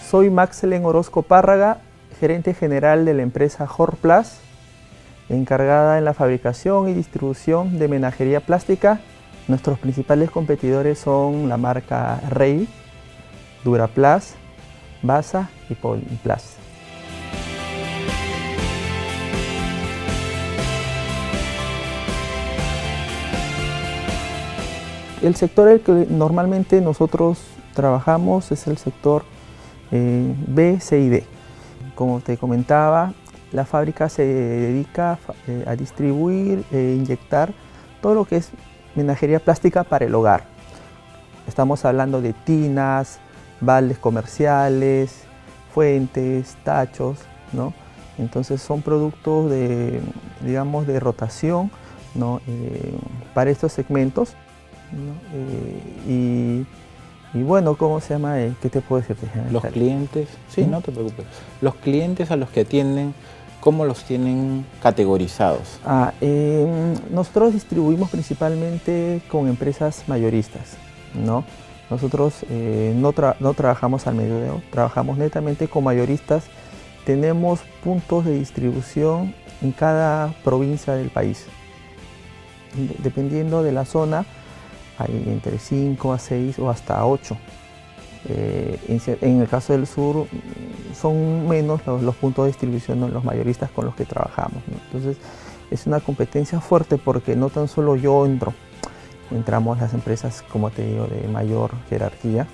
Soy Maxelen Orozco Párraga, gerente general de la empresa Horplas, encargada en la fabricación y distribución de menajería plástica. Nuestros principales competidores son la marca Rey, Duraplast, Basa y Polyplast. El sector en el que normalmente nosotros trabajamos es el sector B, C y D. Como te comentaba, la fábrica se dedica a distribuir e inyectar todo lo que es menajería plástica para el hogar. Estamos hablando de tinas, baldes comerciales, fuentes, tachos, ¿no? Entonces son productos de, digamos, de rotación, ¿no? Para estos segmentos, ¿no? Y bueno, ¿cómo se llama? ¿Qué te puedo decir? Los clientes, sí, no te preocupes. Los clientes a los que atienden, ¿cómo los tienen categorizados? Nosotros distribuimos principalmente con empresas mayoristas, ¿no? Nosotros no trabajamos al menudeo, trabajamos netamente con mayoristas. Tenemos puntos de distribución en cada provincia del país. Dependiendo de la zona, hay entre 5 a 6 o hasta 8. En el caso del sur son menos los puntos de distribución, ¿no? Los mayoristas con los que trabajamos, ¿no? Entonces es una competencia fuerte porque no tan solo yo entramos las empresas, como te digo, de mayor jerarquía,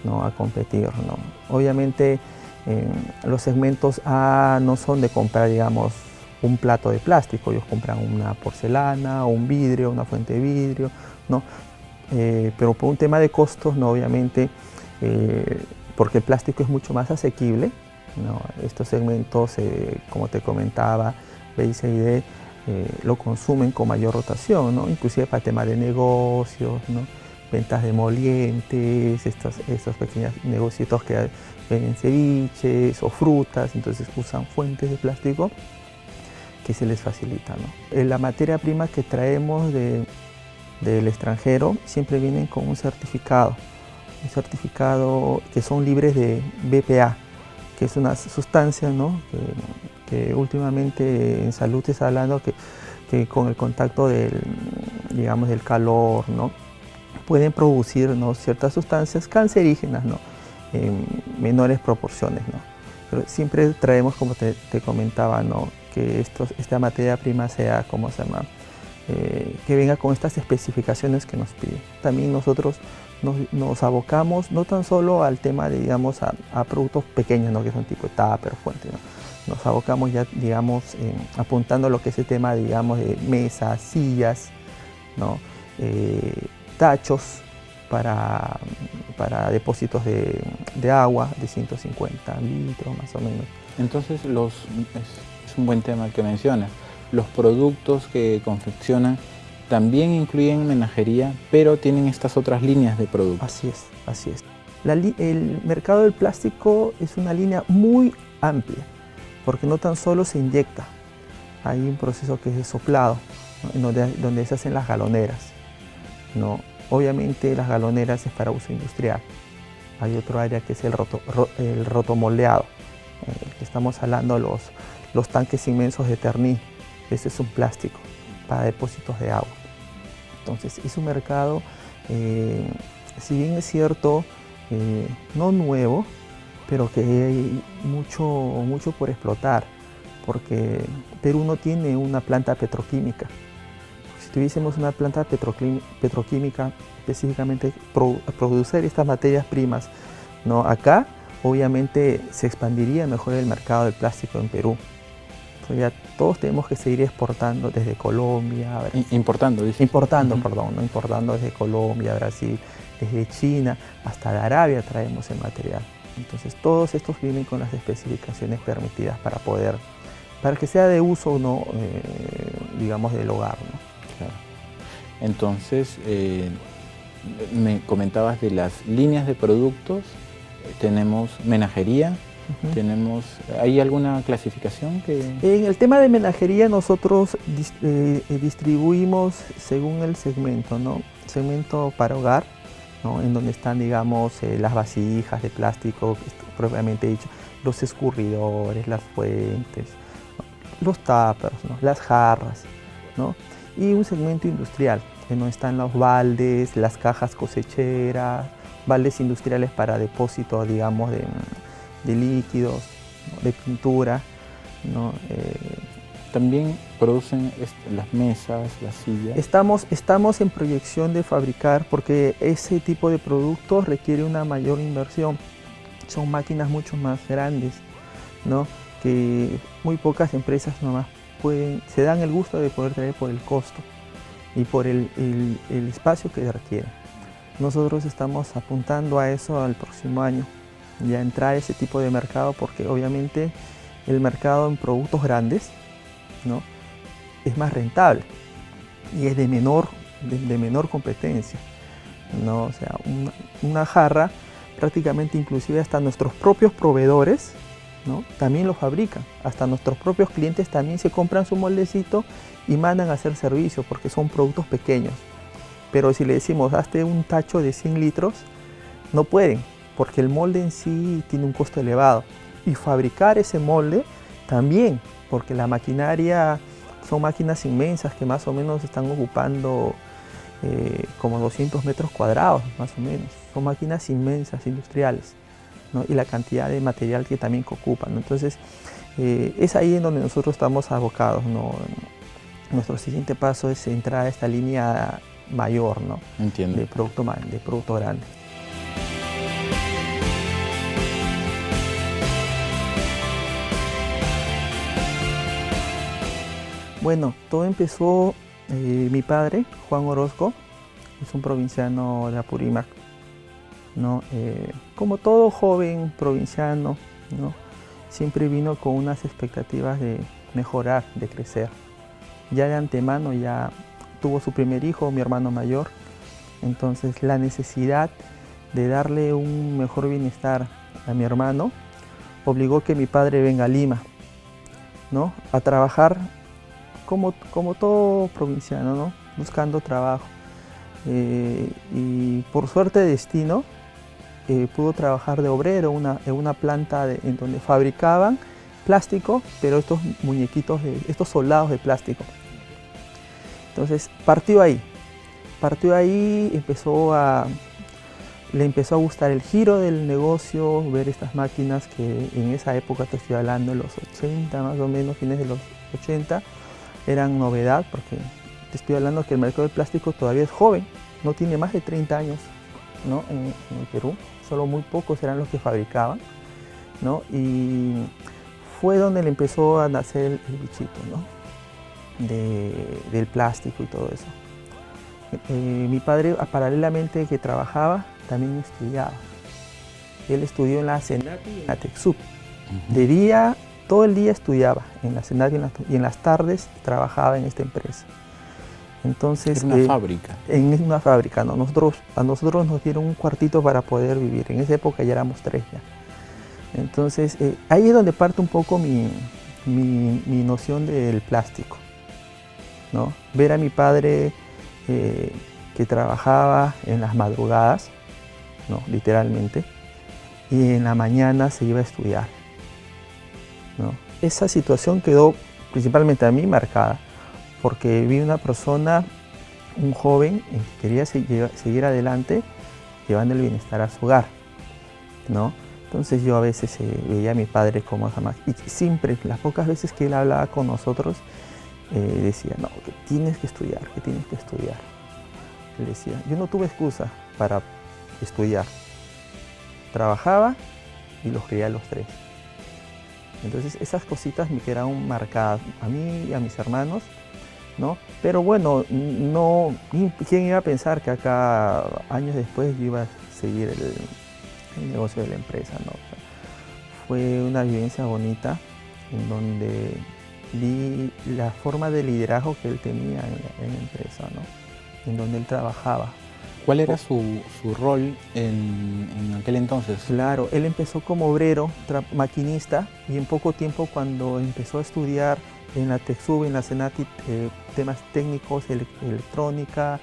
¿no? A competir, ¿no? Obviamente los segmentos A no son de comprar, digamos, un plato de plástico. Ellos compran una porcelana, o un vidrio, una fuente de vidrio, ¿no? Pero por un tema de costos, ¿no? Obviamente, porque el plástico es mucho más asequible, ¿no? Estos segmentos, como te comentaba, B, C y D, lo consumen con mayor rotación, ¿no? Inclusive para temas de negocios, ¿no? Ventas de molientes, estos pequeños negocios que venden ceviches o frutas, entonces usan fuentes de plástico que se les facilita, ¿no? La materia prima que traemos del extranjero siempre vienen con un certificado que son libres de BPA, que es una sustancia, ¿no? que últimamente en salud se está hablando que con el contacto del calor, ¿no? Pueden producir, ¿no? ciertas sustancias cancerígenas, ¿no? En menores proporciones, ¿no? Pero siempre traemos, como te comentaba, ¿no? que esta materia prima sea, ¿cómo se llama? Que venga con estas especificaciones que nos piden. También nosotros nos abocamos no tan solo al tema de, digamos, a productos pequeños, ¿no? que son tipo tupper, fuente, ¿no? Nos abocamos ya, digamos, apuntando a lo que es el tema, digamos, de mesas, sillas, ¿no? Tachos para depósitos de agua de 150 litros más o menos. Entonces es un buen tema que mencionas. Los productos que confeccionan también incluyen menajería, pero tienen estas otras líneas de productos. Así es, así es. El mercado del plástico es una línea muy amplia, porque no tan solo se inyecta, hay un proceso que es de soplado, ¿no? donde se hacen las galoneras, ¿no? Obviamente las galoneras es para uso industrial. Hay otro área que es el rotomoldeado, estamos hablando los tanques inmensos de Terni. Ese es un plástico para depósitos de agua. Entonces es un mercado, si bien es cierto, no nuevo, pero que hay mucho por explotar, porque Perú no tiene una planta petroquímica. Si tuviésemos una planta petroquímica específicamente producir estas materias primas, ¿no? Acá obviamente se expandiría mejor el mercado del plástico en Perú. Ya todos tenemos que seguir exportando desde Colombia, Brasil. Importando Desde Colombia, Brasil, desde China, hasta de Arabia traemos el material. Entonces todos estos vienen con las especificaciones permitidas para que sea de uso, ¿no? Digamos, del hogar, ¿no? Claro. Entonces, me comentabas de las líneas de productos. Tenemos menajería. ¿Hay alguna clasificación que...? En el tema de menajería nosotros distribuimos según el segmento, ¿no? Segmento para hogar, ¿no? En donde están, digamos, las vasijas de plástico propiamente dicho, los escurridores, las fuentes, ¿no? Los tuppers, ¿no? Las jarras, ¿no? Y un segmento industrial, que no están los baldes, las cajas cosecheras, baldes industriales para depósito, digamos, de líquidos, ¿no? De pintura, ¿no? También producen las mesas, las sillas. Estamos en proyección de fabricar, porque ese tipo de productos requiere una mayor inversión. Son máquinas mucho más grandes, ¿no? Que muy pocas empresas nomás se dan el gusto de poder traer por el costo y por el espacio que requiere. Nosotros estamos apuntando a eso al próximo año, ya entrar a ese tipo de mercado, porque obviamente el mercado en productos grandes, ¿no? Es más rentable y es de menor competencia, ¿no? O sea, una jarra prácticamente, inclusive hasta nuestros propios proveedores, ¿no? También lo fabrican, hasta nuestros propios clientes también se compran su moldecito y mandan a hacer servicio, porque son productos pequeños. Pero si le decimos hazte un tacho de 100 litros, no pueden, porque el molde en sí tiene un costo elevado, y fabricar ese molde también, porque la maquinaria son máquinas inmensas que más o menos están ocupando como 200 metros cuadrados, más o menos. Son máquinas inmensas, industriales, ¿no? Y la cantidad de material que también ocupan, ¿no? Entonces, es ahí en donde nosotros estamos abocados, ¿no? Nuestro siguiente paso es entrar a esta línea mayor, ¿no? Entiendo. De producto grande. Bueno, todo empezó, mi padre, Juan Orozco, es un provinciano de Apurímac, ¿no? Como todo joven provinciano, ¿no? Siempre vino con unas expectativas de mejorar, de crecer. Ya de antemano ya tuvo su primer hijo, mi hermano mayor, entonces la necesidad de darle un mejor bienestar a mi hermano obligó que mi padre venga a Lima, ¿no? A trabajar como todo provinciano, ¿no? Buscando trabajo. Y por suerte de destino, pudo trabajar de obrero en una planta en donde fabricaban plástico, pero estos muñequitos, estos soldados de plástico. Entonces partió ahí, le empezó a gustar el giro del negocio, ver estas máquinas que en esa época, te estoy hablando de los 80 más o menos, fines de los 80, eran novedad, porque te estoy hablando que el mercado del plástico todavía es joven, no tiene más de 30 años, ¿no? En el Perú, solo muy pocos eran los que fabricaban, ¿no? Y fue donde le empezó a nacer el bichito, ¿no? Del plástico y todo eso. Mi padre, paralelamente que trabajaba, también estudiaba. Él estudió en la Senati y en la TecSub. De día, todo el día estudiaba en la Senati y en las tardes trabajaba en esta empresa. Entonces, ¿Era una fábrica? En una fábrica, ¿no? A nosotros nos dieron un cuartito para poder vivir. En esa época ya éramos 3 ya. Entonces, ahí es donde parte un poco mi noción del plástico, ¿no? Ver a mi padre que trabajaba en las madrugadas, ¿no? Literalmente, y en la mañana se iba a estudiar, ¿no? Esa situación quedó principalmente a mí marcada, porque vi una persona, un joven que quería seguir adelante llevando el bienestar a su hogar, ¿no? Entonces yo a veces veía a mi padre como jamás, y siempre, las pocas veces que él hablaba con nosotros, decía, no, que tienes que estudiar, que tienes que estudiar. Él decía, yo no tuve excusa para estudiar. Trabajaba y los crié a los 3. Entonces esas cositas me quedaron marcadas a mí y a mis hermanos, ¿no? Pero bueno, no, ¿quién iba a pensar que acá, años después, yo iba a seguir el negocio de la empresa, ¿no? O sea, fue una vivencia bonita en donde vi la forma de liderazgo que él tenía en la empresa, ¿no? En donde él trabajaba. ¿Cuál era su rol en aquel entonces? Claro, él empezó como obrero, maquinista, y en poco tiempo, cuando empezó a estudiar en la TecSub, en la Senati, temas técnicos, electrónica,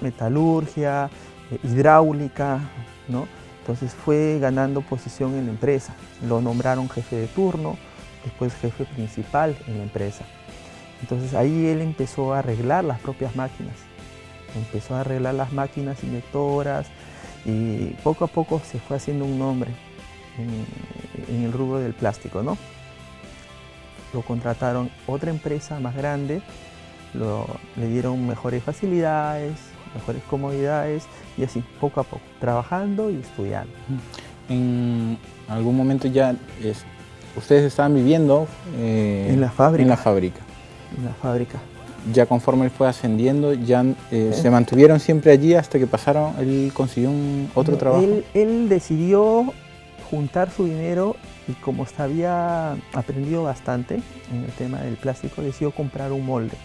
metalurgia, hidráulica, ¿no? Entonces fue ganando posición en la empresa. Lo nombraron jefe de turno, después jefe principal en la empresa. Entonces ahí él empezó a arreglar las propias máquinas. Empezó a arreglar las máquinas inyectoras y poco a poco se fue haciendo un nombre en el rubro del plástico, ¿no? Lo contrataron otra empresa más grande, le dieron mejores facilidades, mejores comodidades y así, poco a poco, trabajando y estudiando. En algún momento ya ustedes estaban viviendo en la fábrica. En la fábrica. En la fábrica. Ya conforme él fue ascendiendo, ya se mantuvieron siempre allí hasta que pasaron, él consiguió otro trabajo. Él decidió juntar su dinero y como había aprendido bastante en el tema del plástico, decidió comprar un molde,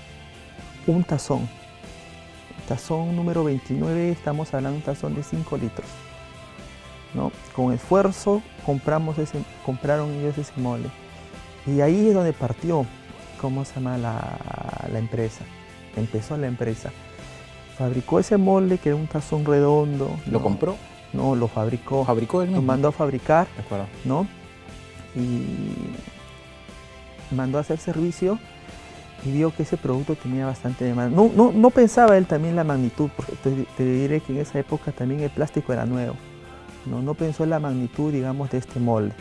un tazón. Tazón número 29, estamos hablando de un tazón de 5 litros. ¿No? Con esfuerzo compraron ellos ese molde. Y ahí es donde partió, ¿cómo se llama la empresa? Empezó la empresa. Fabricó ese molde que era un tazón redondo. ¿Lo compró? No, lo fabricó. ¿Fabricó él mismo? Lo mandó a fabricar, de acuerdo, ¿no? Y mandó a hacer servicio y vio que ese producto tenía bastante demanda. No pensaba él también la magnitud, porque te diré que en esa época también el plástico era nuevo. No pensó en la magnitud, digamos, de este molde.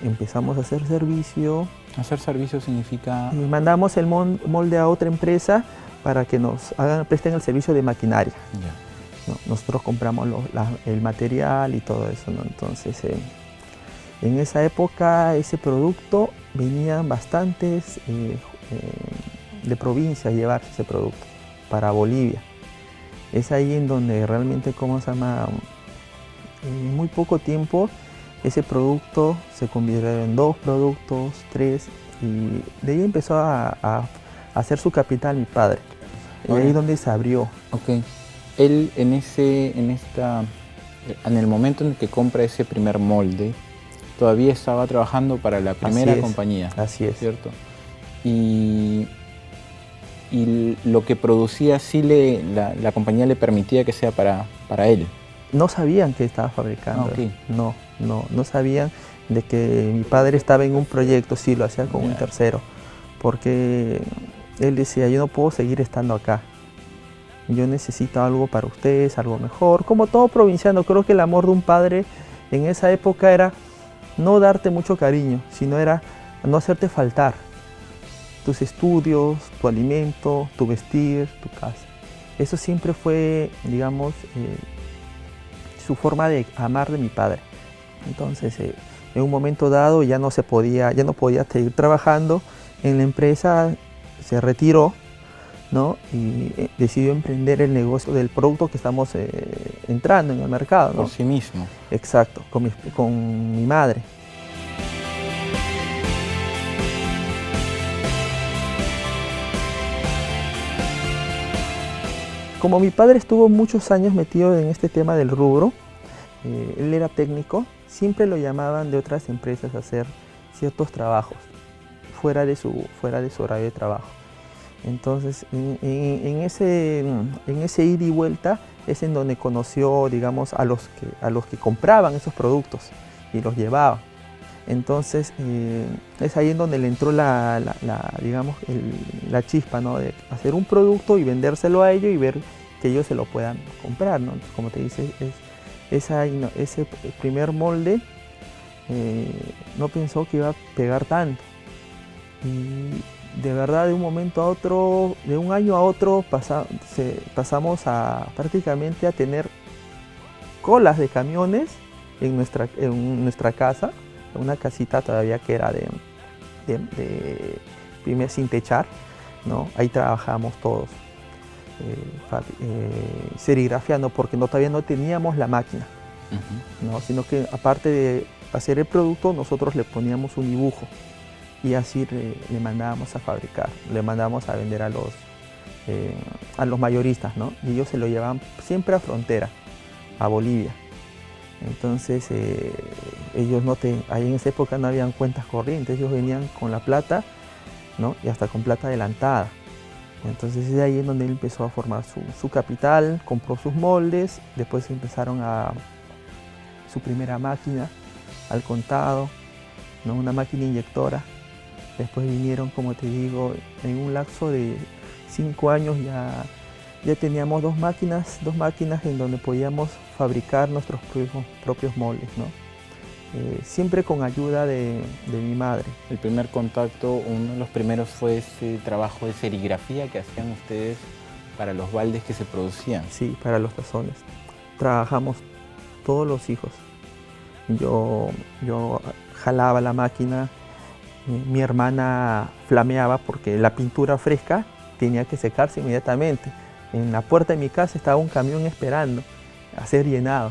Empezamos a hacer servicio. Hacer servicio significa... Y mandamos el molde a otra empresa para que nos presten el servicio de maquinaria. Yeah. ¿No? Nosotros compramos el material y todo eso, ¿no? Entonces, en esa época, ese producto, venían bastantes de provincia a llevarse ese producto para Bolivia. Es ahí en donde realmente, ¿cómo se llama? En muy poco tiempo ese producto se convirtió en 2 productos, 3, y de ahí empezó a hacer su capital mi padre. Y ahí es donde se abrió. Ok. Él en el momento en el que compra ese primer molde, todavía estaba trabajando para la primera compañía. Así es. ¿Cierto? Y lo que producía sí la compañía le permitía que sea para él. No sabían que estaba fabricando. Okay. No sabían de que mi padre estaba en un proyecto, sí, lo hacía con un tercero, porque él decía, yo no puedo seguir estando acá, yo necesito algo para ustedes, algo mejor, como todo provinciano. Creo que el amor de un padre en esa época era no darte mucho cariño, sino era no hacerte faltar tus estudios, tu alimento, tu vestir, tu casa. Eso siempre fue, digamos, su forma de amar de mi padre. Entonces, en un momento dado ya no podía seguir trabajando en la empresa, se retiró, ¿no? Y decidió emprender el negocio del producto que estamos entrando en el mercado, ¿no? Por sí mismo. Exacto, con mi madre. Como mi padre estuvo muchos años metido en este tema del rubro, él era técnico, siempre lo llamaban de otras empresas a hacer ciertos trabajos fuera de su horario de trabajo. Entonces, en ese ida y vuelta es en donde conoció, digamos, a los que compraban esos productos y los llevaban. Entonces, es ahí en donde le entró digamos, la chispa, ¿no? De hacer un producto y vendérselo a ellos y ver que ellos se lo puedan comprar, ¿no? Como te dice, ese primer molde no pensó que iba a pegar tanto. Y de verdad, de un momento a otro, de un año a otro, pasamos prácticamente a tener colas de camiones en nuestra casa, una casita todavía que era primer sin techar, ¿no? Ahí trabajamos todos, serigrafiando, porque todavía no teníamos la máquina, ¿no? Sino que aparte de hacer el producto, nosotros le poníamos un dibujo y así le mandábamos a fabricar, le mandábamos a vender a los mayoristas, ¿no? Y ellos se lo llevaban siempre a frontera, a Bolivia. Entonces, ellos ahí en esa época no habían cuentas corrientes, ellos venían con la plata, ¿no? Y hasta con plata adelantada. Entonces es ahí en donde él empezó a formar su capital, compró sus moldes, después empezaron su primera máquina al contado, ¿no? Una máquina inyectora. Después vinieron, como te digo, en un lapso de 5 años ya teníamos dos máquinas en donde podíamos fabricar nuestros propios moldes, ¿no? Siempre con ayuda de mi madre. El primer contacto, uno de los primeros fue ese trabajo de serigrafía que hacían ustedes para los baldes que se producían. Sí, para los tazones. Trabajamos todos los hijos. Yo jalaba la máquina, mi hermana flameaba porque la pintura fresca tenía que secarse inmediatamente. En la puerta de mi casa estaba un camión esperando a ser llenado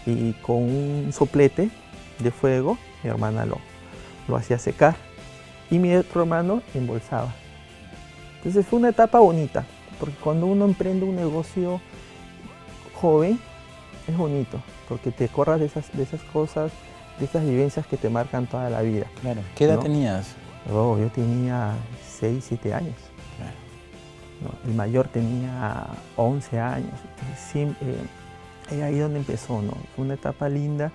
y con un soplete de fuego mi hermana lo hacía secar y mi otro hermano embolsaba. Entonces fue una etapa bonita, porque cuando uno emprende un negocio joven es bonito, porque te acuerdas de esas cosas, de esas vivencias que te marcan toda la vida. Claro. ¿Qué edad ¿no? tenías? Oh, yo tenía 6, 7 años. Claro. ¿No? El mayor tenía 11 años. Entonces, es ahí donde empezó, ¿no? Fue una etapa linda.